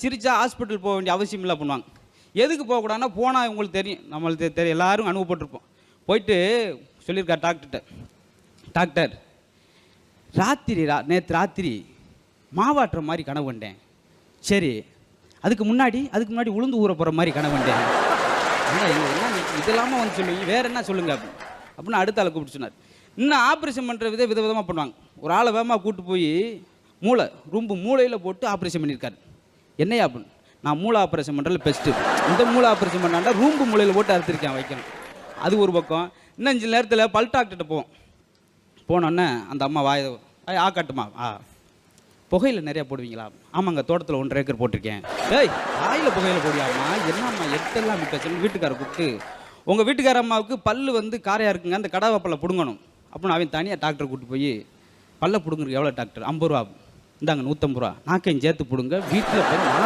சிரிச்சா ஹாஸ்பிட்டல் போக வேண்டிய அவசியம் இல்லை பண்ணுவாங்க. எதுக்கு போகக்கூடாதுன்னா போனால் உங்களுக்கு தெரியும், நம்மளுக்கு தெரியும், எல்லாரும் அனுபவப்பட்டிருப்போம். போயிட்டு சொல்லியிருக்கார் டாக்டர்கிட்ட, டாக்டர் நேற்று ராத்திரி மாவாட்டுற மாதிரி கனவு கண்டேன். சரி, அதுக்கு முன்னாடி உளுந்து ஊற போகிற மாதிரி கனவு கண்டேன். என்ன இதெல்லாமல் வந்து சொல்லுவீங்க, வேறு என்ன சொல்லுங்க அப்படின்னு அடுத்த ஆளை கூப்பிட்டு சொன்னார். இன்னும் ஆப்ரேஷன் பண்ணுற விதவிதமாக பண்ணுவாங்க. ஒரு ஆளை வேகமாக கூப்பிட்டு போய் மூளையில் போட்டு ஆப்ரேஷன் பண்ணியிருக்காரு. என்னையா அப்படின்னு, நான் மூளை ஆப்ரேஷன் பண்ணுறதுல பெஸ்ட்டு, இந்த மூளை ஆப்ரேஷன் பண்ணாண்டா ரூம்பு மூளையில் போட்டு அறுத்திருக்கேன் வைக்கணும். அது ஒரு பக்கம். இன்னும் 5 நேரத்தில் பல் டாக்டர்கிட்ட போனோன்னே அந்த அம்மா காட்டுமா, புகையில் நிறையா போடுவீங்களா? ஆமாங்க, தோட்டத்தில் 1.5 ஏக்கர் போட்டிருக்கேன். ஏய், வாயில் புகையில் போடியாம்மா, என்னம்மா எட்டெல்லாம் விட்டு வீட்டுக்காரை கூப்பிட்டு, உங்கள் வீட்டுக்கார அம்மாவுக்கு பல்லு வந்து காரையாக இருக்குங்க, அந்த கடாவை பல்ல பிடுங்கணும் அப்படின்னு அவன் தனியாக டாக்டரை கூப்பிட்டு போய், பல்ல பிடுங்குறதுக்கு எவ்வளோ டாக்டர்? 50 ரூபா. இந்தாங்க 150 ரூபா, நாக்கையும் சேர்த்து பிடுங்க, வீட்டில் போய்